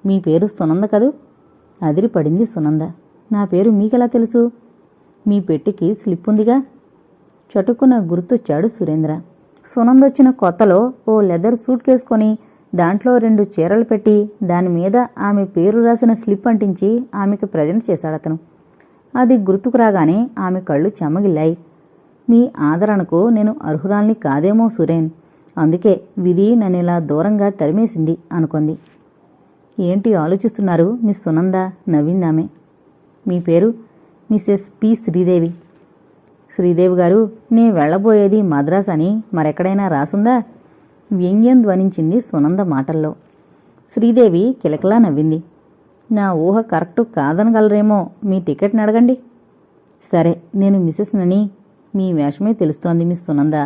మీ పేరు సునంద కదూ? అదిరిపడింది సునంద. నా పేరు మీకెలా తెలుసు? మీ పెట్టికి స్లిప్ ఉందిగా. చటుకున గుర్తొచ్చాడు సురేంద్ర. సునందొచ్చిన కొత్తలో ఓ లెదర్ సూట్ కేసుకొని దాంట్లో 2 చీరలు పెట్టి దానిమీద ఆమె పేరు రాసిన స్లిప్ అంటించి ఆమెకి ప్రజెంట్ చేశాడతను. అది గుర్తుకు రాగానే ఆమె కళ్ళు చెమ్మగిల్లాయి. మీ ఆదరణకు నేను అర్హురాల్ని కాదేమో సురేన్, అందుకే విధి నన్నిలా దూరంగా తరిమేసింది అనుకుంది. ఏంటి ఆలోచిస్తున్నారు మిస్ సునంద? నవ్విందామె. మీ పేరు? Mrs P. శ్రీదేవి. శ్రీదేవి గారు, నే వెళ్లబోయేది మద్రాస్ అని మరెక్కడైనా రాసుందా? వ్యంగ్యం ధ్వనించింది సునంద మాటల్లో. శ్రీదేవి కిలకలా నవ్వింది. నా ఊహ కరెక్టు కాదనగలరేమో, మీ టికెట్ని అడగండి. సరే, నేను మిసెస్ నని మీ వేషమే తెలుస్తోంది మిస్ సునంద.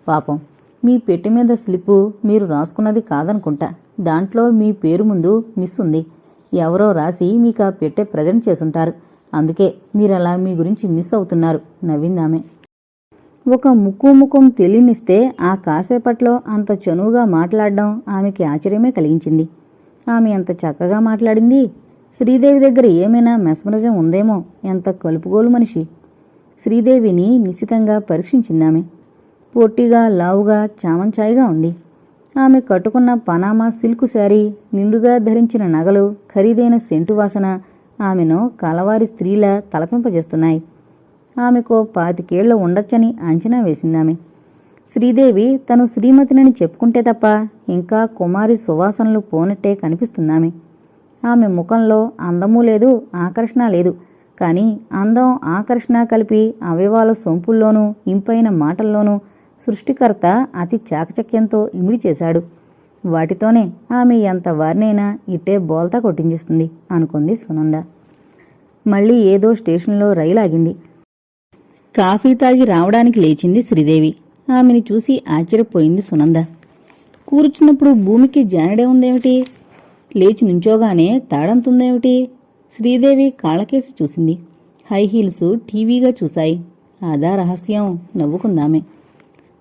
పాపం, మీ పెట్టి మీద స్లిప్పు మీరు రాసుకున్నది కాదనుకుంటా. దాంట్లో మీ పేరు ముందు మిస్ ఉంది. ఎవరో రాసి మీకు ఆ పెట్టె ప్రజెంట్ చేసుంటారు. అందుకే మీరలా మీ గురించి మిస్ అవుతున్నారు నవ్విందామె. ఒక ముఖం తెలియనిస్తే ఆ కాసేపట్లో అంత చనువుగా మాట్లాడడం ఆమెకి ఆశ్చర్యమే కలిగించింది. ఆమె ఎంత చక్కగా మాట్లాడింది. శ్రీదేవి దగ్గర ఏమైనా మెస్మరిజం ఉందేమో. ఎంత కలుపుగోలు మనిషి. శ్రీదేవిని నిశితంగా పరీక్షించిందామె. పొట్టిగా, లావుగా, చామంచాయిగా ఉంది. ఆమె కట్టుకున్న పనామా సిల్కు శారీ, నిండుగా ధరించిన నగలు, ఖరీదైన సెంటు వాసన ఆమెను కలవారి స్త్రీలా తలపింపజేస్తున్నాయి. ఆమెకో 25 ఏళ్లు ఉండొచ్చని అంచనా వేసిందామె. శ్రీదేవి తను శ్రీమతినని చెప్పుకుంటే తప్ప ఇంకా కుమారి సువాసనలు పోనట్టే కనిపిస్తుందామె. ఆమె ముఖంలో అందమూ లేదు, ఆకర్షణ లేదు. కాని అందం, ఆకర్షణ కలిపి అవయవాల సొంపుల్లోనూ ఇంపైన మాటల్లోనూ సృష్టికర్త అతి చాకచక్యంతో ఇమిడి చేశాడు. వాటితోనే ఆమె ఎంత వారినైనా ఇట్టే బోల్తా కొట్టించేస్తుంది అనుకుంది సునంద. మళ్లీ ఏదో స్టేషన్లో రైలు ఆగింది. కాఫీ తాగి రావడానికి లేచింది శ్రీదేవి. ఆమెని చూసి ఆశ్చర్యపోయింది సునంద. కూర్చున్నప్పుడు భూమికి జానడే ఉందేమిటి? లేచి నుంచోగానే తాడంతుందేమిటి? శ్రీదేవి కాళ్ళకేసి చూసింది. హై హీల్స్ టీవీగా చూశాయి. అదా రహస్యం నవ్వుకుందామే.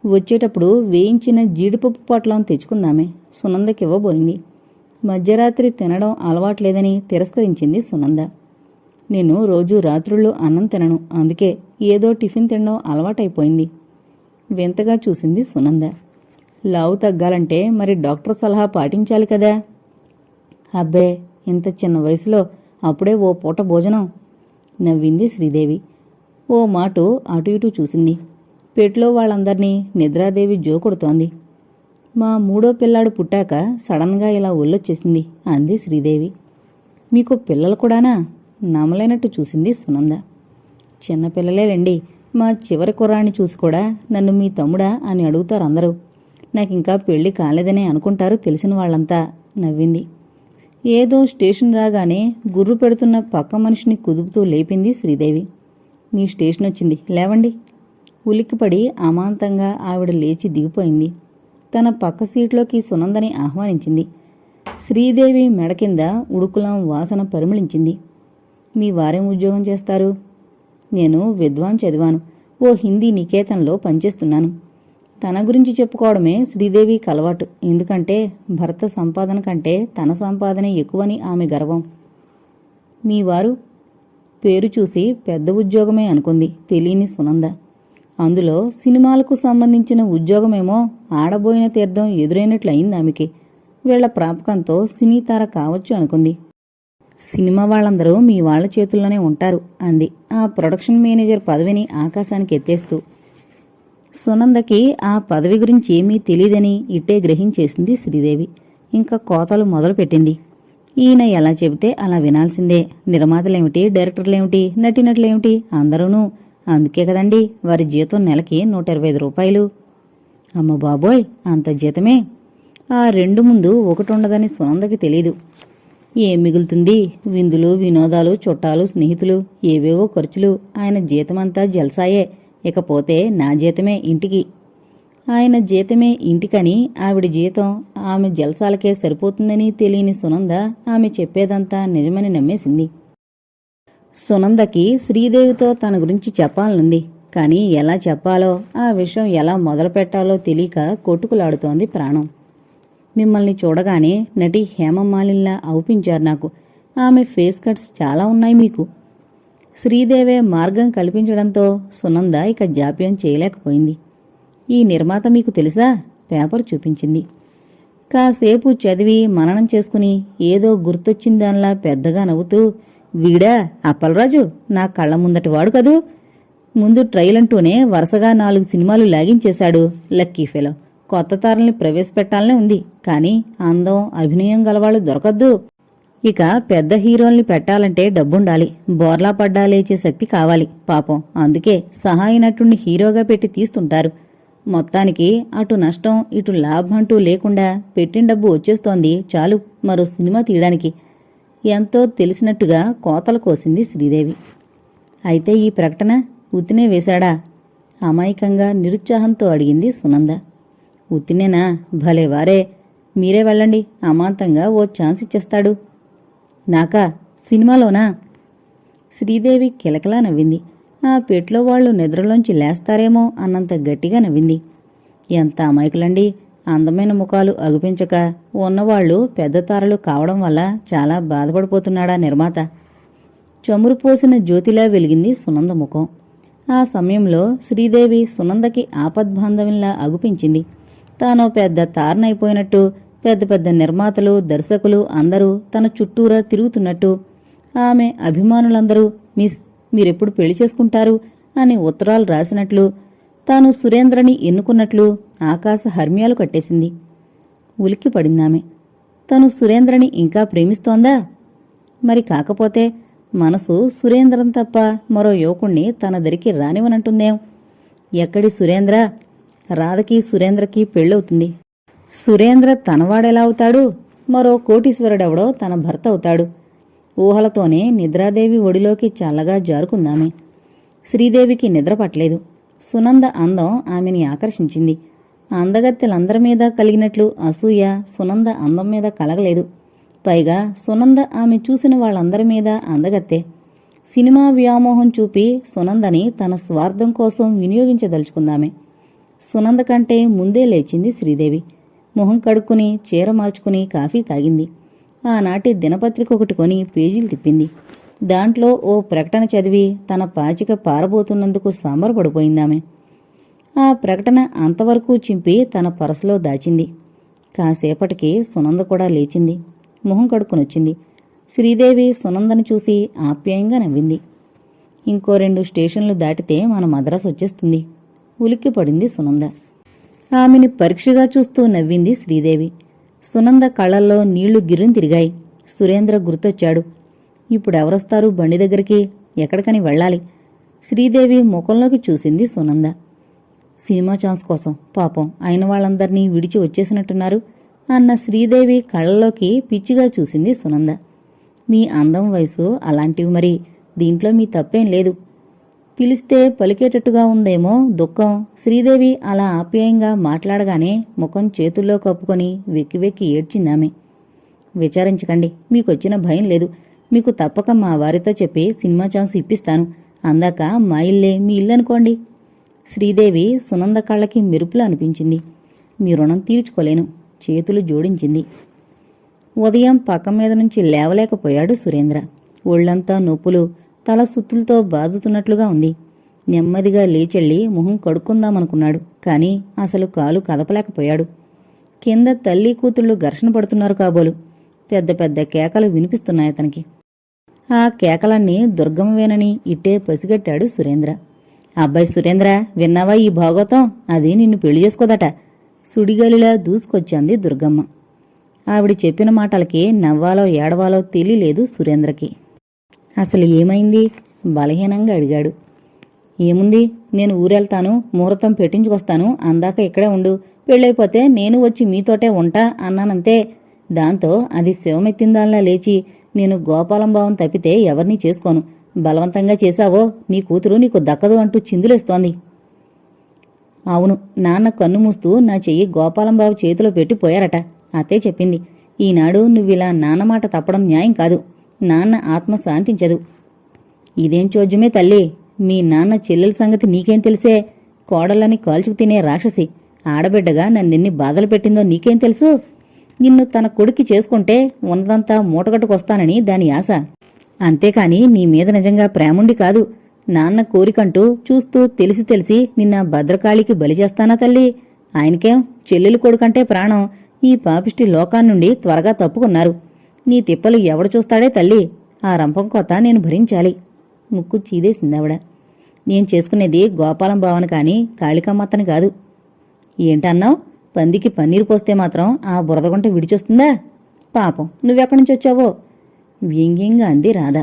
వచ్చేటప్పుడు వేయించిన జీడిపప్పు పొట్లం తెచ్చుకుందామే. సునందకివ్వబోయింది. మధ్యరాత్రి తినడం అలవాట్లేదని తిరస్కరించింది సునంద. నేను రోజూ రాత్రుళ్ళు అన్నం తినను, అందుకే ఏదో టిఫిన్ తినడం అలవాటైపోయింది. వింతగా చూసింది సునంద. లావు తగ్గాలంటే మరి డాక్టర్ సలహా పాటించాలి కదా. అబ్బే, ఇంత చిన్న వయసులో అప్పుడే ఓ పూట భోజనం నవ్వింది శ్రీదేవి. ఓ మాటు అటు ఇటు చూసింది. పెట్లో వాళ్ళందర్నీ నిద్రాదేవి జోకొడుతోంది. మా 3వ పిల్లాడు పుట్టాక సడన్గా ఇలా ఒళ్ళొచ్చేసింది అంది శ్రీదేవి. మీకు పిల్లలు కూడానా? నమ్మలేనట్టు చూసింది సునంద. చిన్నపిల్లలేలండి. మా చివరి కుర్రాన్ని చూసి కూడా నన్ను మీ తమ్ముడా అని అడుగుతారు అందరూ. నాకింకా పెళ్లి కాలేదనే అనుకుంటారు తెలిసిన వాళ్ళంతా నవ్వింది. ఏదో స్టేషన్ రాగానే గుర్రు పెడుతున్న పక్క మనిషిని కుదుపుతూ లేపింది శ్రీదేవి. మీ స్టేషన్ వచ్చింది, లేవండి. ఉలిక్కిపడి అమాంతంగా ఆవిడ లేచి దిగిపోయింది. తన పక్క సీట్లోకి సునందని ఆహ్వానించింది. శ్రీదేవి మెడ కింద ఉడుకులం వాసన పరిమళించింది. మీ వారేం ఉద్యోగం చేస్తారు? నేను విద్వాన్ చదివాను. ఓ హిందీ నికేతన్లో పనిచేస్తున్నాను. తన గురించి చెప్పుకోవడమే శ్రీదేవికి అలవాటు. ఎందుకంటే భర్త సంపాదన కంటే తన సంపాదనే ఎక్కువని ఆమె గర్వం. మీ వారు? పేరు చూసి పెద్ద ఉద్యోగమే అనుకుంది తెలియని సునంద. అందులో సినిమాలకు సంబంధించిన ఉద్యోగమేమో. ఆడబోయిన తీర్థం ఎదురైనట్లయింది ఆమెకి. వీళ్ల ప్రాపకంతో సినీతార కావచ్చు అనుకుంది. సినిమా వాళ్ళందరూ మీ వాళ్ల చేతుల్లోనే ఉంటారు అంది ఆ ప్రొడక్షన్ మేనేజర్ పదవిని ఆకాశానికి ఎత్తేస్తూ. సునందకి ఆ పదవి గురించి ఏమీ తెలీదని ఇట్టే గ్రహించేసింది శ్రీదేవి. ఇంకా కోతలు మొదలుపెట్టింది. ఈయన ఎలా చెబితే అలా వినాల్సిందే. నిర్మాతలేమిటి, డైరెక్టర్లేమిటి, నటినట్లేమిటి అందరూనూ. అందుకే కదండి వారి జీతం నెలకి 125 రూపాయలు. అమ్మ బాబోయ్, అంత జీతమే! ఆ 2 ముందు ఒకటి ఉండదని సునందకి తెలీదు. ఏం మిగులుతుంది? విందులు, వినోదాలు, చుట్టాలు, స్నేహితులు, ఏవేవో ఖర్చులు. ఆయన జీతమంతా జల్సాయే. ఇకపోతే నా జీతమే ఇంటికి. ఆయన జీతమే ఇంటికని ఆవిడ జీతం ఆమె జల్సాలకే సరిపోతుందని తెలియని సునంద ఆమె చెప్పేదంతా నిజమని నమ్మేసింది. సునందకి శ్రీదేవితో తన గురించి చెప్పాలనుంది. కాని ఎలా చెప్పాలో, ఆ విషయం ఎలా మొదలుపెట్టాలో తెలియక కొట్టుకులాడుతోంది ప్రాణం. మిమ్మల్ని చూడగానే నటి హేమమాలిన్లా అవుపించారు నాకు. ఆమె ఫేస్ కట్స్ చాలా ఉన్నాయి మీకు. శ్రీదేవే మార్గం కల్పించడంతో సునంద ఇక జాప్యం చేయలేకపోయింది. ఈ నిర్మాత మీకు తెలుసా? పేపర్ చూపించింది. కాసేపు చదివి మననం చేసుకుని ఏదో గుర్తొచ్చిందాన్లా పెద్దగా నవ్వుతూ, వీడా అప్పలరాజు, నా కళ్ల ముందటివాడు కదూ. ముందు ట్రైల్ అంటూనే వరుసగా 4 సినిమాలు లాగించేశాడు. Lucky fellow. కొత్త తారల్ని ప్రవేశపెట్టాలనే ఉంది, కానీ అందం అభినయం గలవాళ్ళు దొరకద్దు. ఇక పెద్ద హీరోల్ని పెట్టాలంటే డబ్బుండాలి, బోర్లా పడ్డా లేచే శక్తి కావాలి పాపం. అందుకే సహాయ నటుణ్ణి హీరోగా పెట్టి తీస్తుంటారు. మొత్తానికి అటు నష్టం ఇటు లాభం అంటూ లేకుండా పెట్టిన డబ్బు వచ్చేస్తోంది చాలు మరో సినిమా తీయడానికి. ఎంతో తెలిసినట్టుగా కోతలు కోసింది శ్రీదేవి. అయితే ఈ ప్రకటన ఉత్తినే వేశాడా? అమాయకంగా నిరుత్సాహంతో అడిగింది సునంద. ఉత్తినేనా? భలేవారే, మీరే వెళ్ళండి, అమాంతంగా ఓ ఛాన్స్ ఇచ్చేస్తాడు. నాకా? సినిమాలోనా? శ్రీదేవి కిలకిలా నవ్వింది. ఆ పెట్లో వాళ్లు నిద్రలోంచి లేస్తారేమో అన్నంత గట్టిగా నవ్వింది. ఎంత అమాయకులండి. అందమైన ముఖాలు అగుపించక ఉన్నవాళ్లు పెద్ద తారలు కావడం వల్ల చాలా బాధపడిపోతున్నాడా నిర్మాత. చమురు పోసిన జ్యోతిలా వెలిగింది సునంద ముఖం. ఆ సమయంలో శ్రీదేవి సునందకి ఆపద్బాంధవ్యంలా అగుపించింది. తానో పెద్ద తారనైపోయినట్టు, పెద్ద పెద్ద నిర్మాతలు దర్శకులు అందరూ తన చుట్టూరా తిరుగుతున్నట్టు, ఆమె అభిమానులందరూ మిస్ మీరెప్పుడు పెళ్లి చేసుకుంటారు అని ఉత్తరాలు రాసినట్లు, తాను సురేంద్రని ఎన్నుకున్నట్లు ఆకాశ హర్మ్యాలు కట్టేసింది. ఉలిక్కి పడిందామె. తను సురేంద్రని ఇంకా ప్రేమిస్తోందా? మరి కాకపోతే మనసు సురేంద్రం తప్ప మరో యువకుణ్ణి తన దరికి రానివనంటుందేం? ఎక్కడి సురేంద్ర? రాధకి సురేంద్రకి పెళ్ళవుతుంది. సురేంద్ర తనవాడెలా అవుతాడు? మరో కోటీశ్వరుడెవడో తన భర్త అవుతాడు. ఊహలతోనే నిద్రాదేవి ఒడిలోకి చల్లగా జారుకుందామె. శ్రీదేవికి నిద్ర పట్టలేదు. సునంద అందం ఆమెని ఆకర్షించింది. అందగత్తెలందరి మీద కలిగినట్లు అసూయ సునంద అందం మీద కలగలేదు. పైగా సునంద ఆమె చూసిన వాళ్ళందరి మీద అందగత్తే. సినిమా వ్యామోహం చూపి సునందని తన స్వార్థం కోసం వినియోగించదలుచుకుందామె. సునంద కంటే ముందే లేచింది శ్రీదేవి. మొహం కడుక్కుని చీర మార్చుకుని కాఫీ తాగింది. ఆనాటి దినపత్రిక ఒకటి కొని పేజీలు తిప్పింది. దాంట్లో ఓ ప్రకటన చదివి తన పాచిక పారబోతున్నందుకు సంబరపడిపోయిందామె. ఆ ప్రకటన అంతవరకు చింపి తన పరసులో దాచింది. కాసేపటికి సునంద కూడా లేచింది. మొహం కడుక్కునొచ్చింది. శ్రీదేవి సునందని చూసి ఆప్యాయంగా నవ్వింది. ఇంకో 2 స్టేషన్లు దాటితే మన మద్రాసు వచ్చేస్తుంది. ఉలిక్కిపడింది సునంద. ఆమెని పరీక్షగా చూస్తూ నవ్వింది శ్రీదేవి. సునంద కళ్లల్లో నీళ్లు గిర్రుని తిరిగాయి. సురేంద్ర గుర్తొచ్చాడు. ఇప్పుడెవరొస్తారు బండి దగ్గరికి? ఎక్కడికని వెళ్ళాలి? శ్రీదేవి ముఖంలోకి చూసింది సునంద. సినిమా ఛాన్స్ కోసం పాపం అయిన వాళ్ళందర్నీ విడిచి వచ్చేసినట్టున్నారు అన్న శ్రీదేవి కళ్ళలోకి పిచ్చిగా చూసింది సునంద. మీ అందం వయసు అలాంటివి, మరి దీంట్లో మీ తప్పేం లేదు. పిలిస్తే పలికేటట్టుగా ఉందేమో దుఃఖం. శ్రీదేవి అలా ఆప్యాయంగా మాట్లాడగానే ముఖం చేతుల్లో కప్పుకొని వెక్కి వెక్కి ఏడ్చిందామె. విచారించకండి, మీకొచ్చిన భయం లేదు. మీకు తప్పక మా వారితో చెప్పి సినిమా ఛాన్స్ ఇప్పిస్తాను. అందాక మా ఇల్లే మీ ఇల్లు అనుకోండి. శ్రీదేవి సునంద కళ్ళకి మెరుపులు అనిపించింది. మీ రుణం తీర్చుకోలేను. చేతులు జోడించింది. ఉదయం పక్క మీద నుంచి లేవలేకపోయాడు సురేంద్ర. ఒళ్లంతా నొప్పులు, తల సుత్తులతో బాదుతున్నట్లుగా ఉంది. నెమ్మదిగా లేచెళ్ళి మొహం కడుక్కుందామనుకున్నాడు. కాని అసలు కాలు కదపలేకపోయాడు. కింద తల్లి కూతుళ్లు ఘర్షణ పడుతున్నారు కాబోలు. పెద్ద పెద్ద కేకలు వినిపిస్తున్నాయి అతనికి. ఆ కేకలన్నీ దుర్గమ్మవేనని ఇట్టే పసిగట్టాడు సురేంద్ర. అబ్బాయి సురేంద్ర, విన్నావా ఈ భాగవతం? అది నిన్ను పెళ్లి చేసుకోదట. సుడిగాలిలా దూసుకొచ్చింది దుర్గమ్మ. ఆవిడ చెప్పిన మాటలకి నవ్వాలో ఏడవాలో తెలియలేదు సురేంద్రకి. అసలు ఏమైంది? బలహీనంగా అడిగాడు. ఏముంది, నేను ఊరెళ్తాను, ముహూర్తం పెట్టించుకొస్తాను, అందాక ఇక్కడే ఉండు, పెళ్ళైపోతే నేను వచ్చి మీతోటే ఉంటా అన్నానంతే. దాంతో అది శివమెత్తిందాల్లా లేచి, నేను గోపాలం బావం తప్పితే ఎవరినీ చేసుకోను, బలవంతంగా చేశావో నీ కూతురు నీకు దక్కదు అంటూ చిందులేస్తోంది. అవును, నాన్న కన్ను మూస్తూ నా చెయ్యి గోపాలంబాబు చేతిలో పెట్టి పోయారట. అతే చెప్పింది. ఈనాడు నువ్విలా నాన్నమాట తప్పడం న్యాయం కాదు. నాన్న ఆత్మ శాంతించదు. ఇదేం చోద్యమే తల్లి, మీ నాన్న చెల్లెల సంగతి నీకేం తెలిసే? కోడళ్ళని కాల్చుకు తినే రాక్షసి. ఆడబిడ్డగా నన్నెన్ని బాధలు పెట్టిందో నీకేం తెలుసు? నిన్ను తన కొడుక్కి చేసుకుంటే ఉన్నదంతా మూటగట్టుకొస్తానని దాని ఆశ. అంతేకాని నీ మీద నిజంగా ప్రేముండి కాదు. నాన్న కోరికంటూ చూస్తూ తెలిసి తెలిసి నిన్న భద్రకాళికి బలి చేస్తానా తల్లి? ఆయనకేం చెల్లెలు కొడుకంటే ప్రాణం. ఈ పాపిష్టి లోకాన్నుండి త్వరగా తప్పుకున్నారు. నీ తిప్పలు ఎవడు చూస్తాడే తల్లి? ఆ రంపం కోత నేను భరించాలి. ముక్కు చీదేసిందావిడ. నేను చేసుకునేది గోపాలం బావను కాని కాళికమ్మత్తని కాదు. ఏంటన్నావు? పందికి పన్నీరు పోస్తే మాత్రం ఆ బురదగుంట విడిచొస్తుందా? పాపం, నువ్వెక్కడి నుంచి వచ్చావో? వ్యంగ్యంగా అంది రాధ.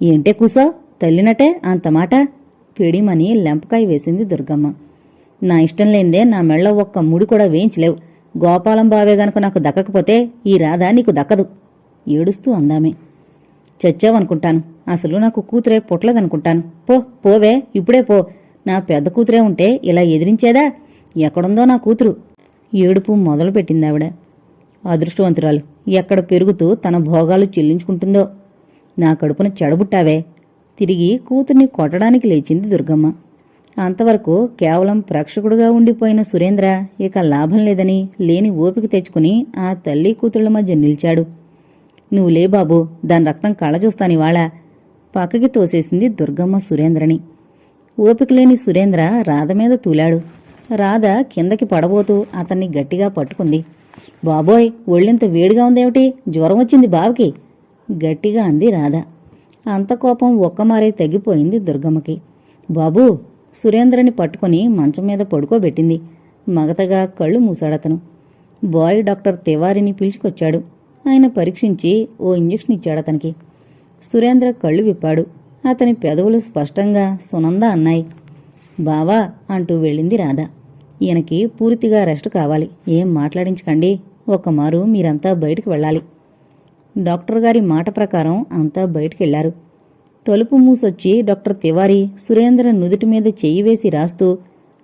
ఏంటే కూసో, తల్లినటే అంత మాట? పిడిమని లెంపకాయ వేసింది దుర్గమ్మ. నా ఇష్టం లేందే నా మెళ్ళ ఒక్క ముడి కూడా వేయించలేవు. గోపాలం బావే గనుక నాకు దక్కకపోతే ఈ రాధ నీకు దక్కదు ఏడుస్తూ అందామే. చచ్చావనుకుంటాను. అసలు నాకు కూతురే పుట్టలేదనుకుంటాను. పోవే, ఇప్పుడే పో. నా పెద్ద కూతురే ఉంటే ఇలా ఎదిరించేదా? ఎక్కడుందో నా కూతురు? ఏడుపు మొదలుపెట్టిందావిడ. అదృష్టవంతురాలు ఎక్కడ పెరుగుతూ తన భోగాలు చెల్లించుకుంటుందో. నా కడుపున చెడబుట్టావే. తిరిగి కూతుర్ని కొట్టడానికి లేచింది దుర్గమ్మ. అంతవరకు కేవలం ప్రేక్షకుడుగా ఉండిపోయిన సురేంద్ర ఇక లాభం లేదని లేని ఓపిక తెచ్చుకుని ఆ తల్లి కూతుళ్ల మధ్య నిలిచాడు. నువ్వు లే బాబూ, దాని రక్తం కళ్ళ చూస్తానివాళ. పక్కకి తోసేసింది దుర్గమ్మ సురేంద్రని. ఓపికలేని సురేంద్ర రాధ మీద తూలాడు. రాధ కిందకి పడబోతూ అతన్ని గట్టిగా పట్టుకుంది. బాబోయ్, ఒళ్ళింత వేడిగా ఉందేమిటి? జ్వరం వచ్చింది బావకి గట్టిగా అంది రాధ. అంత కోపం ఒక్కమారే తగ్గిపోయింది దుర్గమ్మకి. బాబూ, సురేంద్రని పట్టుకుని మంచం మీద పడుకోబెట్టింది. మగతగా కళ్ళు మూసాడతను. Bye doctor తివారిని పిలుచుకొచ్చాడు. ఆయన పరీక్షించి ఓ ఇంజెక్షన్ ఇచ్చాడతనికి. సురేంద్ర కళ్ళు విప్పాడు. అతని పెదవులు స్పష్టంగా సునంద అన్నాయి. బావా అంటూ వెళ్ళింది రాధ. ఈయనకి పూర్తిగా రెస్ట్ కావాలి. ఏం మాట్లాడించకండి. ఒక్కమారు మీరంతా బయటికి వెళ్ళాలి. డాక్టర్ గారి మాట ప్రకారం అంతా బయటికెళ్లారు. తలుపు మూసొచ్చి డాక్టర్ తివారీ సురేంద్ర నుదుటి మీద చెయ్యి వేసి రాస్తూ,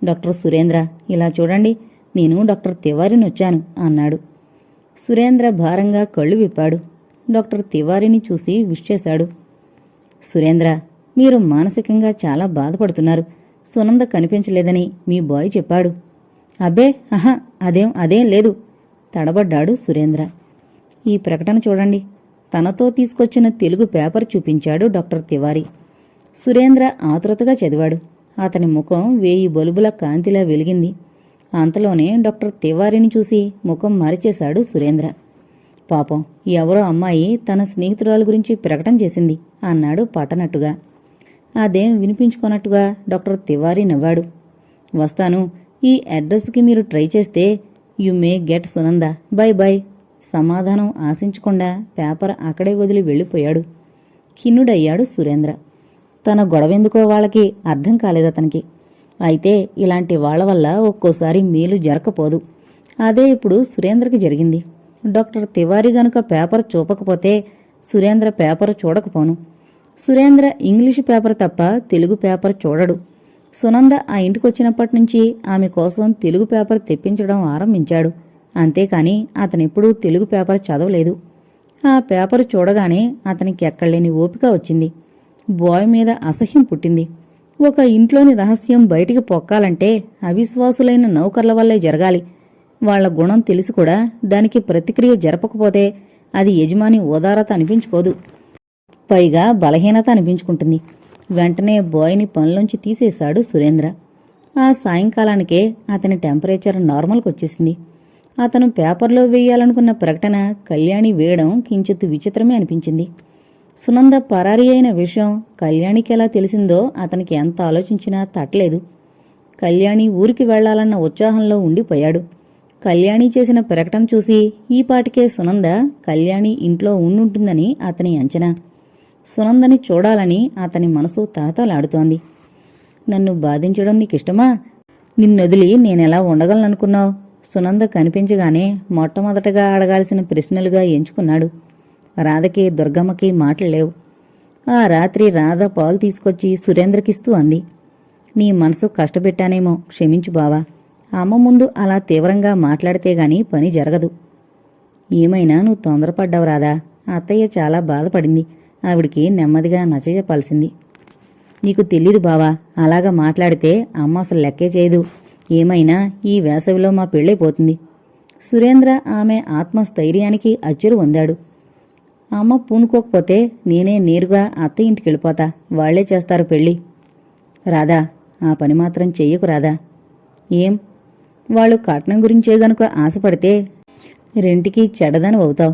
డాక్టర్ సురేంద్ర, ఇలా చూడండి, నేను డాక్టర్ తివారీని వచ్చాను అన్నాడు. సురేంద్ర భారంగా కళ్ళు విప్పాడు. డాక్టర్ తివారీని చూసి విష్ చేశాడు. సురేంద్ర, మీరు మానసికంగా చాలా బాధపడుతున్నారు. సునంద కనిపించలేదని మీ బాయ్ చెప్పాడు. అబ్బే, అదేం లేదు తడబడ్డాడు సురేంద్ర. ఈ ప్రకటన చూడండి. తనతో తీసుకొచ్చిన తెలుగు పేపర్ చూపించాడు డాక్టర్ తివారీ. సురేంద్ర ఆతృతగా చదివాడు. అతని ముఖం 1000 బల్బుల కాంతిలా వెలిగింది. అంతలోనే డాక్టర్ తివారీని చూసి ముఖం మారిచేశాడు సురేంద్ర. పాపం, ఎవరో అమ్మాయి తన స్నేహితురాలు గురించి ప్రకటన చేసింది అన్నాడు పట్టనట్టుగా. అదేం వినిపించుకోనట్టుగా డాక్టర్ తివారీ నవ్వాడు. వస్తాను. ఈ అడ్రస్కి మీరు ట్రై చేస్తే you may get Sunanda. By. సమాధానం ఆశించకుండా పేపర్ అక్కడే వదిలి వెళ్ళిపోయాడు. ఖిన్నుడయ్యాడు సురేంద్ర. తన గొడవెందుకో వాళ్ళకి అర్థం కాలేదతనికి. అయితే ఇలాంటి వాళ్ల వల్ల ఒక్కోసారి మేలు జరగకపోదు. అదే ఇప్పుడు సురేంద్రకి జరిగింది. డాక్టర్ తివారీ గనుక పేపర్ చూపకపోతే సురేంద్ర పేపర్ చూడకపోను. సురేంద్ర ఇంగ్లీషు పేపర్ తప్ప తెలుగు పేపర్ చూడడు. సునంద ఆ ఇంటికొచ్చినప్పటినుంచి ఆమె కోసం తెలుగు పేపర్ తెప్పించడం ఆరంభించాడు. అంతేకాని అతనెప్పుడూ తెలుగు పేపర్ చదవలేదు. ఆ పేపర్ చూడగానే అతనికి ఎక్కడలేని ఓపిక వచ్చింది. బాయ్ మీద అసహ్యం పుట్టింది. ఒక ఇంట్లోని రహస్యం బయటికి పొక్కాలంటే అవిశ్వాసులైన నౌకర్ల వల్లే జరగాలి. వాళ్ల గుణం తెలిసి కూడా దానికి ప్రతిక్రియ జరపకపోతే అది యజమాని ఉదారత అనిపించుకోదు, పైగా బలహీనత అనిపించుకుంటుంది. వెంటనే బాయ్ని పనిలోంచి తీసేశాడు సురేంద్ర. ఆ సాయంకాలానికే అతని టెంపరేచర్ నార్మల్కొచ్చేసింది. అతను పేపర్లో వేయాలనుకున్న ప్రకటన కళ్యాణి వేయడం కించిత్తు విచిత్రమే అనిపించింది. సునంద పరారీ అయిన విషయం కళ్యాణికెలా తెలిసిందో అతనికి ఎంత ఆలోచించినా తట్టలేదు. కళ్యాణి ఊరికి వెళ్లాలన్న ఉత్సాహంలో ఉండిపోయాడు. కళ్యాణి చేసిన ప్రకటన చూసి ఈపాటికే సునంద కళ్యాణి ఇంట్లో ఉండుంటుందని అతని అంచనా. సునందని చూడాలని అతని మనసు తాతలాడుతోంది. నన్ను బాధించడం నీకిష్టమా? నిన్నొదిలి నేనెలా ఉండగలననుకున్నావు? సునంద కనిపించగానే మొట్టమొదటగా అడగాల్సిన ప్రశ్నలుగా ఎంచుకున్నాడు. రాధకి దుర్గమ్మకి మాటలేవు. ఆ రాత్రి రాధ పాలు తీసుకొచ్చి సురేంద్రకిస్తూ అంది. నీ మనసు కష్టపెట్టానేమో, క్షమించు బావా. అమ్మ ముందు అలా తీవ్రంగా మాట్లాడితే గాని పని జరగదు. ఏమైనా నువ్వు తొందరపడ్డావు రాధా. అత్తయ్య చాలా బాధపడింది. ఆవిడికి నెమ్మదిగా నచ్చజెప్పాల్సింది. నీకు తెలీదు బావా, అలాగా మాట్లాడితే అమ్మ అసలు లెక్కే చేయదు. ఏమైనా ఈ వేసవిలో మా పెళ్ళైపోతుంది. సురేంద్ర ఆమె ఆత్మస్థైర్యానికి అచ్చురు పొందాడు. అమ్మ పూనుకోకపోతే నేనే నేరుగా అత్త ఇంటికెళ్ళిపోతా, వాళ్లే చేస్తారు పెళ్ళి. రాధా, ఆ పని మాత్రం చెయ్యకు రాధా. ఏం? వాళ్ళు కట్నం గురించే గనుక ఆశపడితే రెంటికి చెడదని అవుతావు.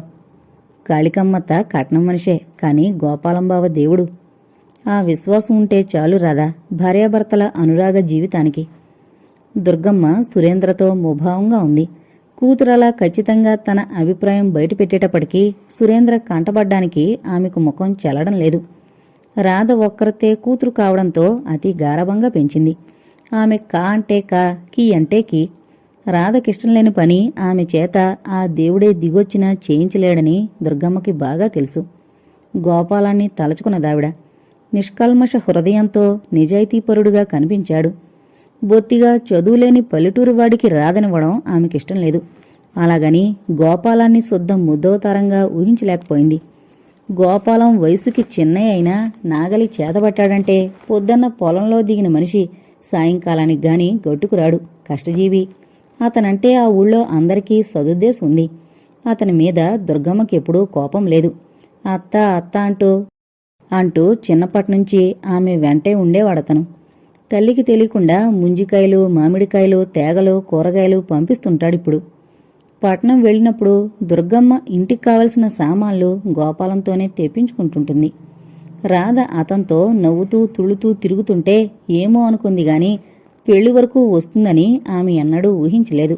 కాళికమ్మత్త కట్నం మనిషే, కాని గోపాలంబావ దేవుడు. ఆ విశ్వాసం ఉంటే చాలు రాధా భార్యాభర్తల అనురాగ జీవితానికి. దుర్గమ్మ సురేంద్రతో ముభావంగా ఉంది. కూతురలా ఖచ్చితంగా తన అభిప్రాయం బయటపెట్టేటప్పటికీ సురేంద్ర కంటపడ్డానికి ఆమెకు ముఖం చెల్లడం లేదు. రాధ ఒక్కరితే కూతురు కావడంతో అతి గారభంగా పెంచింది. ఆమె కా అంటే కా, కీ అంటే కీ. రాధకిష్టం లేని పని ఆమె చేత ఆ దేవుడే దిగొచ్చినా చేయించలేడని దుర్గమ్మకి బాగా తెలుసు. గోపాలాన్ని తలచుకున్నదావిడ. నిష్కల్మష హృదయంతో నిజాయితీపరుడుగా కనిపించాడు. బొత్తిగా చదువులేని పల్లెటూరువాడికి రాధనివ్వడం ఆమెకిష్టం లేదు. అలాగని గోపాలాన్ని శుద్ధ ముద్దవతారంగా ఊహించలేకపోయింది. గోపాలం వయసుకి చిన్నయ్య అయినా నాగలి చేతబట్టాడంటే పొద్దన్న పొలంలో దిగిన మనిషి సాయంకాలానికి గాని గట్టుకురాడు, కష్టజీవి. అతనంటే ఆ ఊళ్ళో అందరికీ సదుద్దేశం ఉంది. అతని మీద దుర్గమ్మకెప్పుడూ కోపం లేదు. అత్త అత్త అంటూ చిన్నప్పటినుంచి ఆమె వెంటే ఉండేవాడతను. తల్లికి తెలియకుండా ముంజికాయలు, మామిడికాయలు, తేగలు, కూరగాయలు పంపిస్తుంటాడిప్పుడు. పట్నం వెళ్ళినప్పుడు దుర్గమ్మ ఇంటికి కావలసిన సామాన్లు గోపాలంతోనే తెప్పించుకుంటుంటుంది. రాధ అతంతో నవ్వుతూ తుళుతూ తిరుగుతుంటే ఏమో అనుకుంది గాని పెళ్లి వరకు వస్తుందని ఆమె ఎన్నడూ ఊహించలేదు.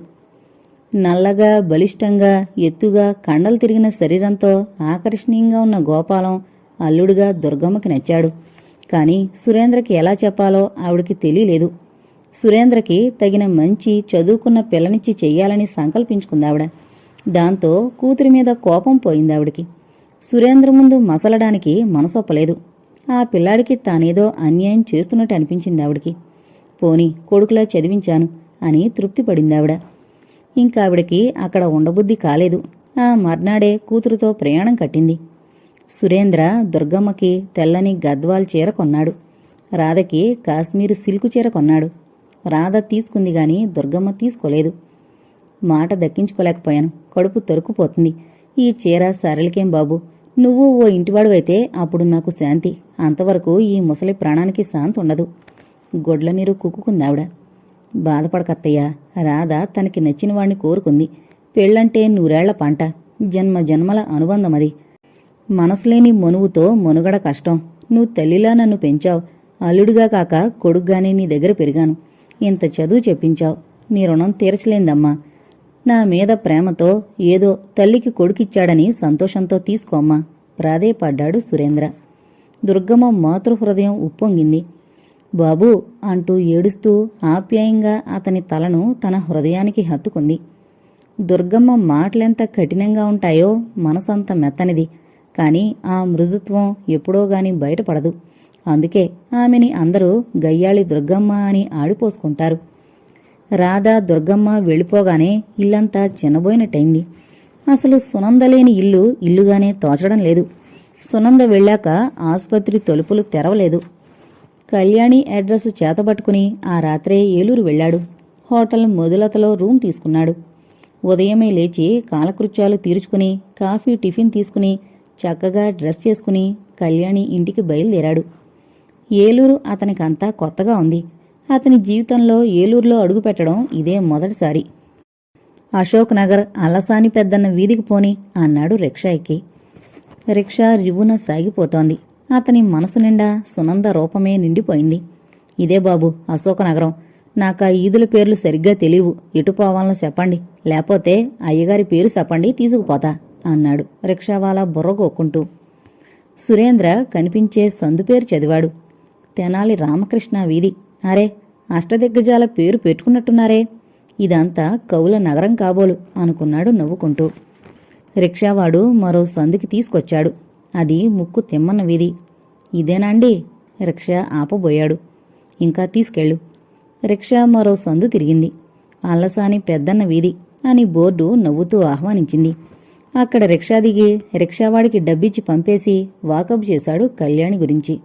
నల్లగా, బలిష్టంగా, ఎత్తుగా, కండలు తిరిగిన శరీరంతో ఆకర్షణీయంగా ఉన్న గోపాలం అల్లుడిగా దుర్గమ్మకి నచ్చాడు. కాని సురేంద్రకి ఎలా చెప్పాలో ఆవిడికి తెలియలేదు. సురేంద్రకి తగిన మంచి చదువుకున్న పిల్లనిచ్చి చెయ్యాలని సంకల్పించుకుందావిడ. దాంతో కూతురి మీద కోపం పోయిందావిడికి. సురేంద్ర ముందు మసలడానికి మనసొప్పలేదు. ఆ పిల్లాడికి తానేదో అన్యాయం చేస్తున్నట్టు అనిపించిందావిడికి. పోని కొడుకులా చదివించాను అని తృప్తిపడిందావిడ. ఇంకావిడికి అక్కడ ఉండబుద్ధి కాలేదు. ఆ మర్నాడే కూతురుతో ప్రయాణం కట్టింది. సురేంద్ర దుర్గమ్మకి తెల్లని గద్వాల్ చీర కొన్నాడు. రాధకి కాశ్మీరు సిల్కు చీర కొన్నాడు. రాధ తీసుకుంది గాని దుర్గమ్మ తీసుకోలేదు. మాట దక్కించుకోలేకపోయాను, కడుపు తరుక్కుపోతుంది. ఈ చీర సరళికేం బాబు, నువ్వు ఓ ఇంటివాడువైతే అప్పుడు నాకు శాంతి. అంతవరకు ఈ ముసలి ప్రాణానికి శాంతి ఉండదు. గొడ్ల నీరు కుక్కుకుందావిడ. బాధపడకత్తయ్యా, రాధ తనకి నచ్చిన వాణ్ణి కోరుకుంది. పెళ్ళంటే నూరేళ్ల పంట, జన్మ జన్మల అనుబంధమది. మనసులేని మనువుతో మనుగడ కష్టం. నువ్వు తల్లిలా నన్ను పెంచావు. అల్లుడిగా కాక కొడుగ్గానే నీ దగ్గర పెరిగాను. ఇంత చదువు చెప్పించావు. నీ రుణం తీర్చలేందమ్మా. నా మీద ప్రేమతో ఏదో తల్లికి కొడుకిచ్చాడని సంతోషంతో తీసుకోమ్మా ప్రాధేయపడ్డాడు సురేంద్ర. దుర్గమ్మ మాతృహృదయం ఉప్పొంగింది. బాబూ అంటూ ఏడుస్తూ ఆప్యాయంగా అతని తలను తన హృదయానికి హత్తుకుంది. దుర్గమ్మ మాటలెంత కఠినంగా ఉంటాయో మనసంత మెత్తనిది. కాని ఆ మృదుత్వం ఎప్పుడోగాని బయటపడదు. అందుకే ఆమెని అందరూ గయ్యాళి దుర్గమ్మ అని ఆడిపోసుకుంటారు. రాధ దుర్గమ్మ వెళ్ళిపోగానే ఇల్లంతా చిన్నబోయినట్టయింది. అసలు సునందలేని ఇల్లు ఇల్లుగానే తోచడం లేదు. సునంద వెళ్ళాక ఆసుపత్రి తలుపులు తెరవలేదు. కళ్యాణి అడ్రస్ చేతబట్టుకుని ఆ రాత్రే ఏలూరు వెళ్ళాడు. హోటల్ మొదలతలో రూమ్ తీసుకున్నాడు. ఉదయమే లేచి కాలకృత్యాలు తీర్చుకుని కాఫీ టిఫిన్ తీసుకుని చక్కగా డ్రెస్ చేసుకుని కళ్యాణి ఇంటికి బయలుదేరాడు. ఏలూరు అతనికంతా కొత్తగా ఉంది. అతని జీవితంలో ఏలూరులో అడుగుపెట్టడం ఇదే మొదటిసారి. అశోక్ నగర్ అలసాని పెద్దన్న వీధికి పోని అన్నాడు రిక్షా ఎక్కి. రిక్షా రివ్వున సాగిపోతోంది. అతని మనసు నిండా సునంద రూపమే నిండిపోయింది. ఇదే బాబు అశోకనగరం. నాకా ఈదుల పేర్లు సరిగ్గా తెలియవు. ఎటు పోవాలనో చెప్పండి, లేకపోతే అయ్యగారి పేరు చెప్పండి, తీసుకుపోతా అన్నాడు రిక్షావాలా బుర్రగొక్కుంటూ. సురేంద్ర కనిపించే సందు పేరు చదివాడు. తెనాలి రామకృష్ణ వీధి. అరే, అష్టదిగ్గజాల పేరు పెట్టుకున్నట్టున్నారే. ఇదంతా కవుల నగరం కాబోలు అనుకున్నాడు నవ్వుకుంటూ. రిక్షావాడు మరో సందుకి తీసుకొచ్చాడు. అది ముక్కు తిమ్మన్న వీధి. ఇదేనాండి? రిక్షా ఆపబోయాడు. ఇంకా తీసుకెళ్ళు. రిక్షా మరో సందు తిరిగింది. అల్లసాని పెద్దన్న వీధి అని బోర్డు నవ్వుతూ ఆహ్వానించింది. అక్కడ రిక్షా దిగి రిక్షావాడికి డబ్బిచ్చి పంపేసి వాకబ్ చేశాడు కళ్యాణి గురించి.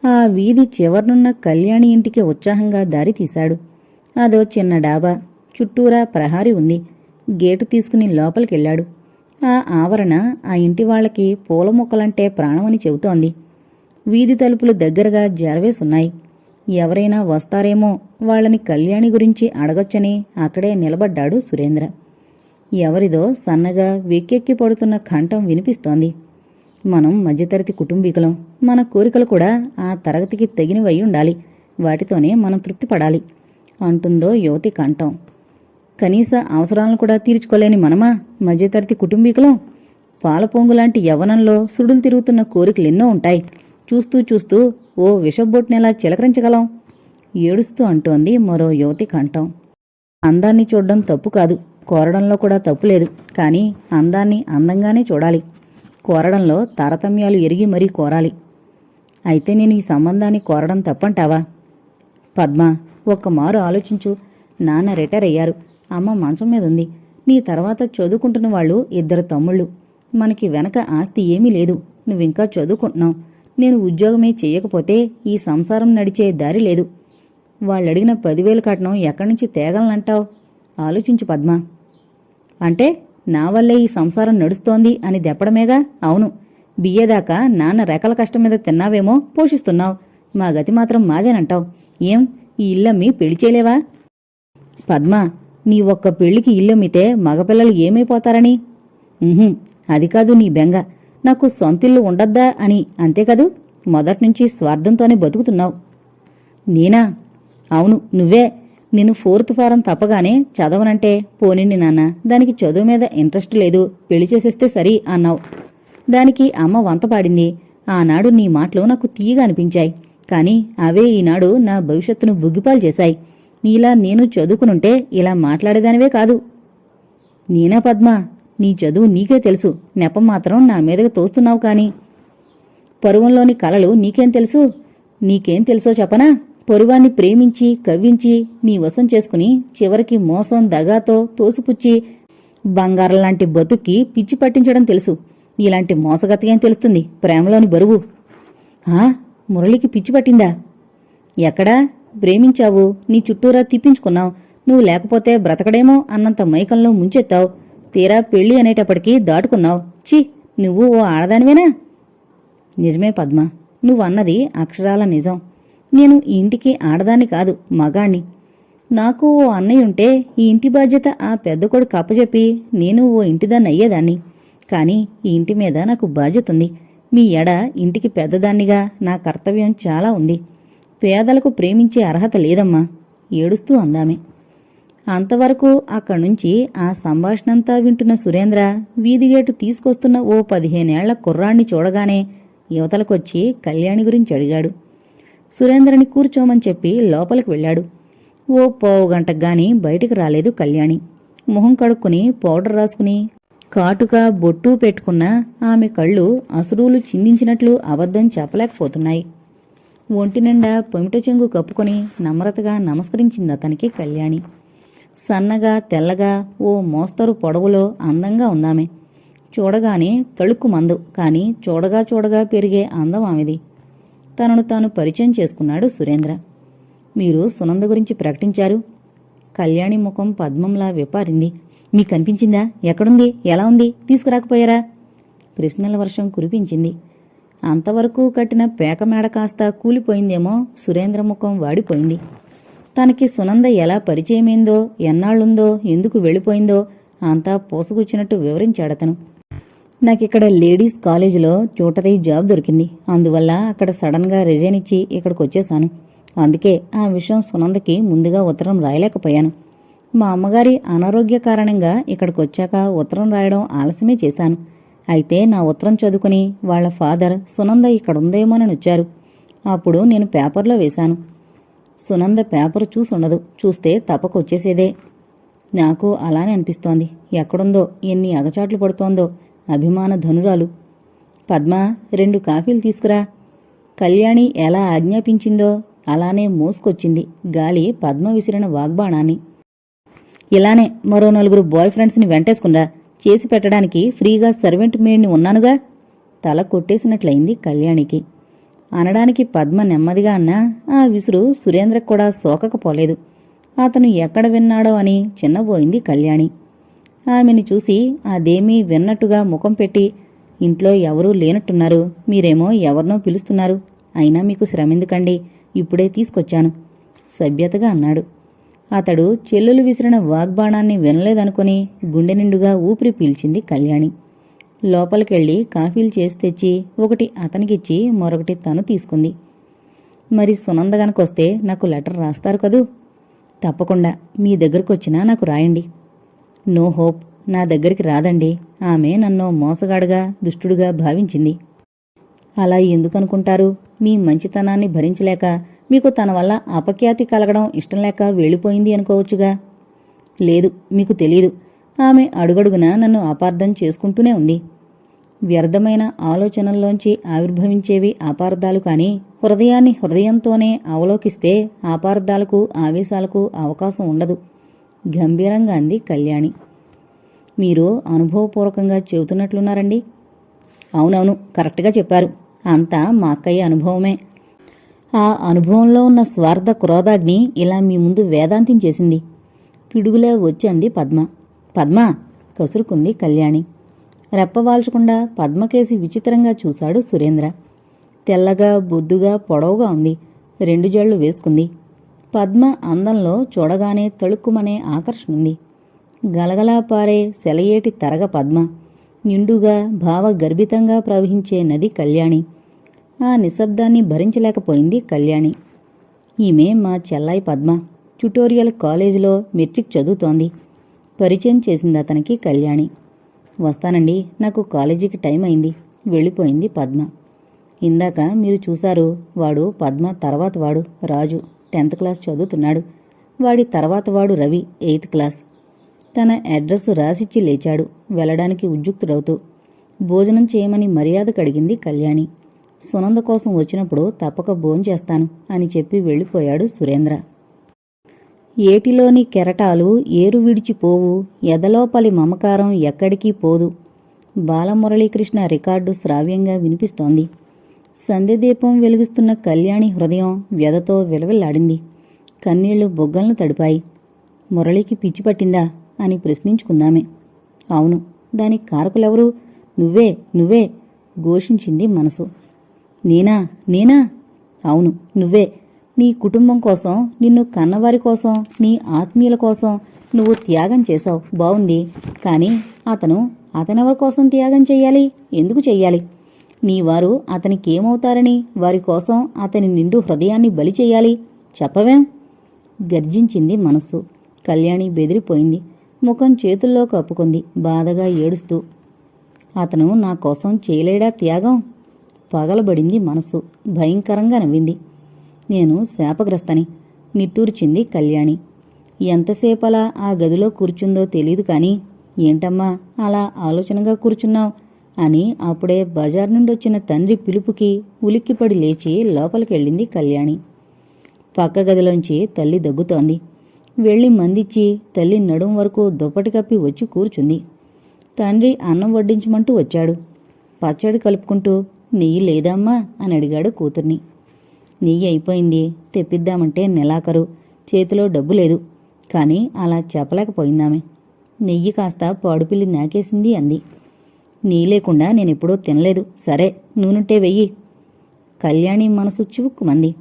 ఆ వీధి చివర్నున్న కళ్యాణి ఇంటికి ఉత్సాహంగా దారి తీశాడు. అదో చిన్న డాబా. చుట్టూరా ప్రహారీ ఉంది. గేటు తీసుకుని లోపలికెళ్ళాడు. ఆ ఆవరణ ఆ ఇంటి వాళ్ళకి పూల మొక్కలంటే ప్రాణమని చెబుతోంది. వీధి తలుపులు దగ్గరగా జరవేసున్నాయి. ఎవరైనా వస్తారేమో వాళ్ళని కళ్యాణి గురించి అడగొచ్చని అక్కడే నిలబడ్డాడు సురేంద్ర. ఎవరిదో సన్నగా వెక్కెక్కి పడుతున్న కంఠం వినిపిస్తోంది. మనం మధ్యతరగతి కుటుంబీకులం. మన కోరికలు కూడా ఆ తరగతికి తగినవై ఉండాలి. వాటితోనే మనం తృప్తిపడాలి అంటుందో యువతి కంఠం. కనీస అవసరాలను కూడా తీర్చుకోలేని మనమా మధ్యతరగతి కుటుంబీకులం? పాలపొంగులాంటి యవ్వనంలో సుడులు తిరుగుతున్న కోరికలెన్నో ఉంటాయి. చూస్తూ చూస్తూ ఓ విషబొట్నెలా చిలకరించగలం? ఏడుస్తూ అంటోంది మరో యువతి కంఠం. అందాన్ని చూడడం తప్పు కాదు, కోరడంలో కూడా తప్పులేదు. కానీ అందాన్ని అందంగానే చూడాలి. కోరడంలో తారతమ్యాలు ఎరిగి మరీ కోరాలి. అయితే నేను ఈ సంబంధాన్ని కోరడం తప్పంటావా? పద్మ, ఒక్కమారు ఆలోచించు. నాన్న రిటైర్ అయ్యారు, అమ్మ మంచం మీద ఉంది. నీ తర్వాత చదువుకుంటున్న వాళ్ళు 2 తమ్ముళ్ళు. మనకి వెనక ఆస్తి ఏమీ లేదు. నువ్వింకా చదువుకుంటున్నావు. నేను ఉద్యోగమే చెయ్యకపోతే ఈ సంసారం నడిచే దారి లేదు. వాళ్ళడిగిన 10,000 కట్నం ఎక్కడి నుంచి తేగలనంటావు? ఆలోచించు పద్మ. అంటే నా వల్లే ఈ సంసారం నడుస్తోంది అని దెప్పడమేగా? అవును. బియ్యేదాకా నాన్న రెక్కల కష్టం మీద తిన్నావేమో, పోషిస్తున్నావు. మా గతి మాత్రం మాదేనంటావు. ఏం ఈ ఇల్లమ్మి పెళ్లి చేయలేవా? పద్మ, నీ ఒక్క పెళ్లికి ఇల్లమ్మితే మగపిల్లలు ఏమైపోతారని? అది కాదు నీ బెంగ. నాకు సొంతిల్లు ఉండద్దా అని, అంతేకదూ? మొదట్నుంచి స్వార్థంతోనే బతుకుతున్నావు. నేనా? అవును, నువ్వే. నేను 4th ఫారం తప్పగానే చదవనంటే పోనిండి నాన్న, దానికి చదువు మీద ఇంట్రెస్ట్ లేదు, పెళ్లి చేసేస్తే సరి అన్నావు. దానికి అమ్మ వంతపాడింది. ఆనాడు నీ మాటలు నాకు తీయగా అనిపించాయి. కాని అవే ఈనాడు నా భవిష్యత్తును బుగ్గిపాలు చేశాయి. నీలా నేను చదువుకునుంటే ఇలా మాట్లాడేదానివే కాదు. నేనా పద్మ? నీ చదువు నీకే తెలుసు. నెపం మాత్రం నా మీదకి తోస్తున్నావు. కాని పరువంలోని కలలు నీకేం తెలుసు? నీకేం తెలుసో చెప్పనా? పొరువాన్ని ప్రేమించి కవ్వించి నీ వశం చేసుకుని చివరికి మోసం దగాతో తోసిపుచ్చి బంగారంలాంటి బతుక్కి పిచ్చి పట్టించడం తెలుసు. ఇలాంటి మోసగతకేం తెలుస్తుంది ప్రేమలోని బరువు? మురళికి పిచ్చి పట్టిందా? ఎక్కడా? ప్రేమించావు, నీ చుట్టూరా తిప్పించుకున్నావు. నువ్వు లేకపోతే బ్రతకడేమో అన్నంత మైకంలో ముంచెత్తావు. తీరా పెళ్లి అనేటప్పటికీ దాటుకున్నావు. ఛీ, నువ్వు ఓ ఆడదానివేనా? నిజమే పద్మ, నువ్వన్నది అక్షరాల నిజం. నేను ఈ ఇంటికి ఆడదాన్ని కాదు, మగాణ్ణి. నాకు ఓ అన్నయ్యుంటే ఈ ఇంటి బాధ్యత ఆ పెద్ద కొడుకు అప్పచెప్పి నేను ఓ ఇంటిదాన్ని అయ్యేదాన్ని. కాని ఈ ఇంటి మీద నాకు బాధ్యతుంది. మీ ఎడ ఇంటికి పెద్దదాన్నిగా నా కర్తవ్యం చాలా ఉంది. పేదలకు ప్రేమించే అర్హత లేదమ్మా, ఏడుస్తూ అందామె. అంతవరకు అక్కడ్నుంచి ఆ సంభాషణంతా వింటున్న సురేంద్ర వీధిగేటు తీసుకొస్తున్న ఓ 15 ఏళ్ల కుర్రాణ్ణి చూడగానే యువతలకొచ్చి కళ్యాణి గురించి అడిగాడు. సురేంద్రని కూర్చోమని చెప్పి లోపలికి వెళ్ళాడు. ఓ పావుగంటగాని బయటికి రాలేదు కళ్యాణి. మొహం కడుక్కుని పౌడర్ రాసుకుని కాటుక బొట్టు పెట్టుకున్న ఆమె కళ్ళు అసురులు చిందించినట్లు అబద్ధం చెప్పలేకపోతున్నాయి. ఒంటినిండా పొమిట చెంగు కప్పుకొని నమ్రతగా నమస్కరించిందతనికి కళ్యాణి. సన్నగా తెల్లగా ఓ మోస్తరు పొడవులో అందంగా ఉందామె. చూడగానే తళుక్కుమందు, కాని చూడగా చూడగా పెరిగే అందం ఆమెది. తనను తాను పరిచయం చేసుకున్నాడు సురేంద్ర. మీరు సునంద గురించి ప్రకటించారు. కళ్యాణి ముఖం పద్మంలా విప్పారింది. మీకనిపించిందా? ఎక్కడుంది? ఎలా ఉంది? తీసుకురాకపోయారా? ప్రశ్నల వర్షం కురిపించింది. అంతవరకు కట్టిన పేకమేడ కాస్త కూలిపోయిందేమో. సురేంద్ర ముఖం వాడిపోయింది. తనకి సునంద ఎలా పరిచయమైందో, ఎన్నాళ్లుందో, ఎందుకు వెళ్ళిపోయిందో అంతా పోసుకొచ్చినట్టు వివరించాడతను. నాకిక్కడ లేడీస్ కాలేజీలో ట్యూటరీ జాబ్ దొరికింది. అందువల్ల అక్కడ సడన్గా రిజైన్ ఇచ్చి ఇక్కడికొచ్చేశాను. అందుకే ఆ విషయం సునందకి ముందుగా ఉత్తరం రాయలేకపోయాను. మా అమ్మగారి అనారోగ్య కారణంగా ఇక్కడికొచ్చాక ఉత్తరం రాయడం ఆలస్యమే చేశాను. అయితే నా ఉత్తరం చదువుకుని వాళ్ల ఫాదర్ సునంద ఇక్కడుందేమోనని వచ్చారు. అప్పుడు నేను పేపర్లో వేశాను. సునంద పేపర్ చూసుండదు. చూస్తే తప్పకొచ్చేసేదే. నాకు అలానే అనిపిస్తోంది. ఎక్కడుందో, ఎన్ని అగచాట్లు పడుతోందో. అభిమాన ధనురాలు. పద్మ, 2 కాఫీలు తీసుకురా. కళ్యాణి ఎలా ఆజ్ఞాపించిందో అలానే మోసుకొచ్చింది గాలి పద్మ విసిరిన వాగ్బాణాన్ని. ఇలానే మరో 4 బాయ్ ఫ్రెండ్స్ని వెంటేసుకున్నా. చేసి పెట్టడానికి ఫ్రీగా సర్వెంట్ మేడ్ని ఉన్నానుగా. తల కొట్టేసినట్లయింది కళ్యాణికి. అనడానికి పద్మ నెమ్మదిగా అన్నా ఆ విసురు సురేంద్రకు కూడా సోకకపోలేదు. అతను ఎక్కడ విన్నాడో అని చిన్నబోయింది కళ్యాణి. ఆమెను చూసి అదేమీ విన్నట్టుగా ముఖం పెట్టి, ఇంట్లో ఎవరూ లేనట్టున్నారు, మీరేమో ఎవరినో పిలుస్తున్నారు, అయినా మీకు శ్రమెందుకండి, ఇప్పుడే తీసుకొచ్చాను సభ్యతగా అన్నాడు. అతడు చెల్లెలు విసిరిన వాగ్బాణాన్ని వినలేదనుకుని గుండె నిండుగా ఊపిరి పీల్చింది కళ్యాణి. లోపలికెళ్ళి కాఫీలు చేసి తెచ్చి ఒకటి అతనికిచ్చి మరొకటి తను తీసుకుంది. మరి సునంద గనకొస్తే నాకు లెటర్ రాస్తారు కదూ? తప్పకుండా, మీ దగ్గరకొచ్చినా నాకు రాయండి. నో హోప్, నా దగ్గరికి రాదండి. ఆమె నన్ను మోసగాడుగా దుష్టుడుగా భావించింది. అలా ఎందుకనుకుంటారు? మీ మంచితనాన్ని భరించలేక, మీకు తన వల్ల అపఖ్యాతి కలగడం ఇష్టం లేక వెళ్ళిపోయింది అనుకోవచ్చుగా. లేదు, మీకు తెలీదు. ఆమె అడుగడుగునా నన్ను అపార్థం చేసుకుంటూనే ఉంది. వ్యర్థమైన ఆలోచనల్లోంచి ఆవిర్భవించేవి అపార్థాలు కాని, హృదయాన్ని హృదయంతోనే అవలోకిస్తే అపార్థాలకు ఆవేశాలకు అవకాశం ఉండదు గంభీరంగా అంది కళ్యాణి. మీరు అనుభవపూర్వకంగా చెబుతున్నట్లున్నారండి. అవునవును, కరెక్ట్గా చెప్పారు. అంతా మా అక్కయ్య అనుభవమే. ఆ అనుభవంలో ఉన్న స్వార్థ క్రోధాగ్ని ఇలా మీ ముందు వేదాంతం చేసింది. పిడుగులే వచ్చి అంది పద్మ. పద్మ కసురుకుంది కళ్యాణి. రెప్పవాల్చకుండా పద్మకేసి విచిత్రంగా చూశాడు సురేంద్ర. తెల్లగా బొద్దుగా పొడవుగా ఉంది. 2 జళ్ళు వేసుకుంది. పద్మ అందంలో చూడగానే తళుక్కుమనే ఆకర్షణుంది. గలగలా పారే సెలయేటి తరగ పద్మ. నిండుగా భావగర్భితంగా ప్రవహించే నది కళ్యాణి. ఆ నిశ్శబ్దాన్ని భరించలేకపోయింది కళ్యాణి. ఈమె మా చెల్లాయి పద్మ. ట్యుటోరియల్ కాలేజీలో మెట్రిక్ చదువుతోంది. పరిచయం చేసింది అతనికి కళ్యాణి. వస్తానండి, నాకు కాలేజీకి టైం అయింది, వెళ్ళిపోయింది పద్మ. ఇందాక మీరు చూశారు, వాడు పద్మ తర్వాత వాడు రాజు 10th క్లాస్ చదువుతున్నాడు. వాడి తర్వాత వాడు రవి 8th క్లాస్. తన అడ్రస్ రాసిచ్చి లేచాడు వెళ్ళడానికి ఉద్యుక్తుడవుతూ. భోజనం చేయమని మర్యాద కడిగింది కళ్యాణి. సునంద కోసం వచ్చినప్పుడు తప్పక భోంచేస్తాను అని చెప్పి వెళ్ళిపోయాడు సురేంద్ర. ఏటిలోని కెరటాలు ఏరు విడిచిపోవు, ఎదలోపలి మమకారం ఎక్కడికి పోదు. బాలమురళీకృష్ణ రికార్డు శ్రావ్యంగా వినిపిస్తోంది. సంధ్యదీపం వెలిగిస్తున్న కళ్యాణి హృదయం వ్యధతో విలవిల్లాడింది. కన్నీళ్లు బొగ్గలను తడిపాయి. మురళికి పిచ్చి పట్టిందా అని ప్రశ్నించుకుందామే. అవును, దానికి కారకులెవరు? నువ్వే నువ్వే ఘోషించింది మనసు. నేనా నేనా? అవును, నువ్వే. నీ కుటుంబం కోసం, నిన్ను కన్నవారి కోసం, నీ ఆత్మీయుల కోసం నువ్వు త్యాగం చేశావు, బావుంది. కానీ అతనెవరి కోసం త్యాగం చెయ్యాలి? ఎందుకు చెయ్యాలి? నీవారు అతనికేమవుతారని వారి కోసం అతని నిండు హృదయాన్ని బలి చెయ్యాలి? చెప్పవేం? గర్జించింది మనస్సు. కళ్యాణి బెదిరిపోయింది. ముఖం చేతుల్లో కప్పుకుంది బాధగా ఏడుస్తూ. అతను నా కోసం చేయలేడా త్యాగం? పగలబడింది మనసు. భయంకరంగా నవ్వింది. నేను శాపగ్రస్తని నిట్టూర్చింది కళ్యాణి. ఎంతసేపలా ఆ గదిలో కూర్చుందో తెలీదు కాని, ఏంటమ్మా అలా ఆలోచనగా కూర్చున్నావు అని అప్పుడే బజార్ నుండొచ్చిన తండ్రి పిలుపుకి ఉలిక్కిపడి లేచి లోపలికెళ్ళింది కళ్యాణి. పక్క గదిలోంచి తల్లి దగ్గుతోంది. వెళ్ళి మందిచ్చి తల్లి నడుం వరకు దుప్పటి కప్పి వచ్చి కూర్చుంది. తండ్రి అన్నం వడ్డించమంటూ వచ్చాడు. పచ్చడి కలుపుకుంటూ, నెయ్యి లేదమ్మా అని అడిగాడు కూతుర్ని. నెయ్యి అయిపోయింది, తెప్పిద్దామంటే నెలాఖరు, చేతిలో డబ్బు లేదు. కానీ అలా చెప్పలేకపోయిందామె. నెయ్యి కాస్త పాడుపిల్లి నాకేసింది అంది. నెయ్యి లేకుండా నేనెప్పుడూ తినలేదు. సరే, నూనెంటే వెయ్యి. కళ్యాణి మనసు చివుక్కుమంది.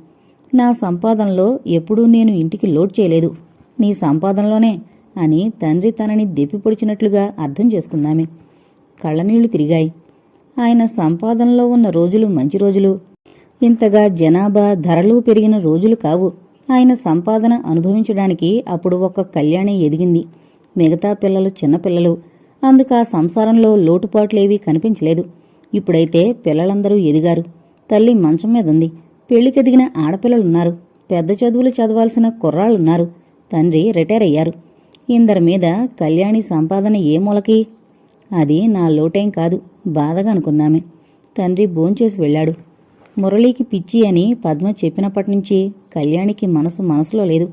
నా సంపాదనలో ఎప్పుడూ నేను ఇంటికి లోడ్ చేయలేదు, నీ సంపాదనలోనే అని తండ్రి తనని దెప్పిపొడిచినట్లుగా అర్థం చేసుకుందామె. కళ్ళనీళ్లు తిరిగాయి. ఆయన సంపాదనలో ఉన్న రోజులు మంచి రోజులు. ఇంతగా జనాభా ధరలు పెరిగిన రోజులు కావు. ఆయన సంపాదన అనుభవించడానికి అప్పుడు ఒక్క కళ్యాణి ఎదిగింది. మిగతా పిల్లలు చిన్నపిల్లలు. అందుకు ఆ సంసారంలో లోటుపాట్లేవీ కనిపించలేదు. ఇప్పుడైతే పిల్లలందరూ ఎదిగారు. తల్లి మంచం మీదుంది. పెళ్లికెదిగిన ఆడపిల్లలున్నారు. పెద్ద చదువులు చదవాల్సిన కుర్రాళ్ళున్నారు. తండ్రి రిటైర్ అయ్యారు. ఇందరి మీద కళ్యాణి సంపాదన ఏ మూలకి? అది నా లోటేం కాదు, బాధగా అనుకుందామే. తండ్రి భోంచేసి వెళ్ళాడు. మురళీకి పిచ్చి అని పద్మ చెప్పినప్పటినుంచి కళ్యాణికి మనసులో లేదు.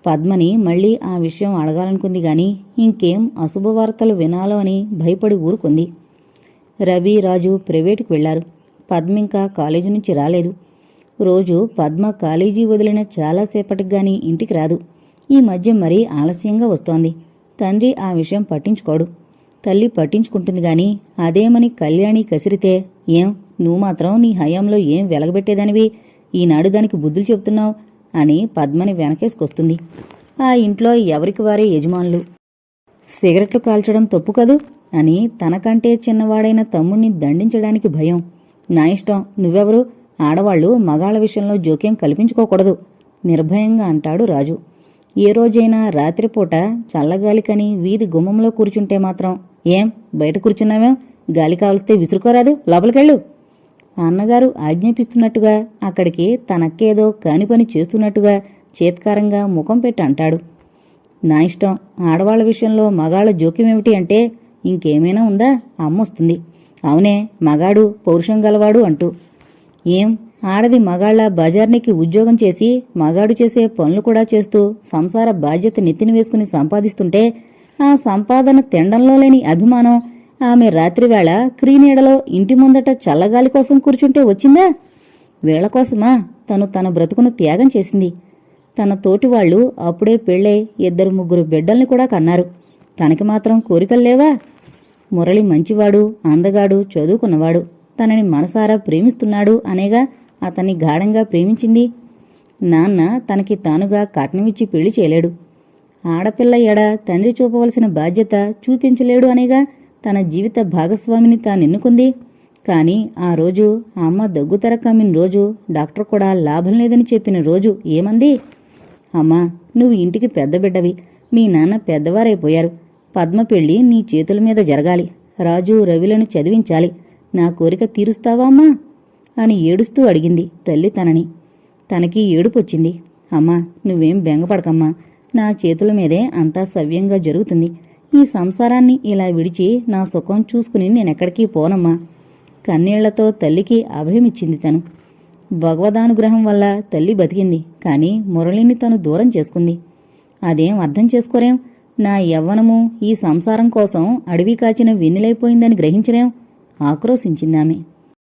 పద్మని మళ్లీ ఆ విషయం అడగాలనుకుంది గాని ఇంకేం అశుభవార్తలు వినాలో అని భయపడి ఊరుకుంది. రవి, రాజు ప్రైవేటుకు వెళ్లారు. పద్మింకా కాలేజీ నుంచి రాలేదు. రోజు పద్మ కాలేజీ వదిలిన చాలాసేపటికి గాని ఇంటికి రాదు. ఈ మధ్య మరీ ఆలస్యంగా వస్తోంది. తండ్రి ఆ విషయం పట్టించుకోడు. తల్లి పట్టించుకుంటుంది గాని అదేమని కళ్యాణి కసిరితే, ఏం నువ్వు మాత్రం నీ హయాంలో ఏం వెలగబెట్టేదానివి, ఈనాడు దానికి బుద్ధులు చెబుతున్నావు అని పద్మని వెనకేసుకొస్తుంది. ఆ ఇంట్లో ఎవరికి వారే యజమానులు. సిగరెట్లు కాల్చడం తప్పు కదూ అని తనకంటే చిన్నవాడైన తమ్ముణ్ణి దండించడానికి భయం. నా ఇష్టం, నువ్వెవరు? ఆడవాళ్లు మగాళ్ల విషయంలో జోక్యం కల్పించుకోకూడదు నిర్భయంగా అంటాడు రాజు. ఏ రోజైనా రాత్రిపూట చల్లగాలికని వీధి గుమ్మంలో కూర్చుంటే మాత్రం, ఏం బయట కూర్చున్నామేం, గాలి కావలిస్తే విసురుకోరాదు, లోపలికెళ్ళు అన్నగారు ఆజ్ఞాపిస్తున్నట్టుగా అక్కడికి తనక్కేదో కాని పని చేస్తున్నట్టుగా చేత్కారంగా ముఖం పెట్టి అంటాడు. నా ఇష్టం, ఆడవాళ్ల విషయంలో మగాళ్ల జోక్యమేమిటి అంటే ఇంకేమైనా ఉందా? అమ్మొస్తుంది. అవునే, మగాడు పౌరుషం గలవాడు అంటూ. ఏం ఆడది మగాళ్ల బజార్నికి ఉద్యోగం చేసి మగాడు చేసే పనులు కూడా చేస్తూ సంసార బాధ్యత నెత్తిన వేసుకుని సంపాదిస్తుంటే ఆ సంపాదన తిండంలో లేని అభిమానం ఆమె రాత్రివేళ క్రీనీడలో ఇంటి ముందట చల్లగాలి కోసం కూర్చుంటే వచ్చిందా? వీళ్ల కోసమా తను తన బ్రతుకును త్యాగం చేసింది. తన తోటివాళ్లు అప్పుడే పెళ్ళై 2-3 బిడ్డల్ని కూడా కన్నారు. తనకి మాత్రం కోరికలు లేవా? మురళి మంచివాడు, అందగాడు, చదువుకున్నవాడు, తనని మనసారా ప్రేమిస్తున్నాడు అనేగా అతన్ని గాఢంగా ప్రేమించింది. నాన్న తనకి తానుగా కట్నమిచ్చి పెళ్లి చేయలేడు. ఆడపిల్ల ఎడ తండ్రి చూపవలసిన బాధ్యత చూపించలేడు అనేగా తన జీవిత భాగస్వామిని తానెన్నుకుంది. కాని ఆ రోజు అమ్మ దగ్గుతర కమ్మిన రోజు, డాక్టర్ కూడా లాభం లేదని చెప్పిన రోజు ఏమంది? అమ్మా, నువ్వు ఇంటికి పెద్ద బిడ్డవి, మీ నాన్న పెద్దవారైపోయారు. పద్మ పెళ్లి నీ చేతుల మీద జరగాలి. రాజు రవిలను చదివించాలి. నా కోరిక తీరుస్తావా అమ్మా అని ఏడుస్తూ అడిగింది తల్లి తనని. తనకి ఏడుపొచ్చింది. అమ్మా, నువ్వేం బెంగపడకమ్మా, నా చేతుల మీదే అంతా సవ్యంగా జరుగుతుంది. ఈ సంసారాన్ని ఇలా విడిచి నా సుఖం చూసుకుని నేనెక్కడికి పోనమ్మా. కన్నీళ్లతో తల్లికి అభయమిచ్చింది తను. భగవదానుగ్రహం వల్ల తల్లి బతికింది. కాని మురళిని తను దూరం చేసుకుంది. అదేం అర్థం చేసుకోరేం? నా యవ్వనము ఈ సంసారం కోసం అడవి కాచిన వెన్నెలైపోయిందని గ్రహించరేం? ఆక్రోశించిందామె.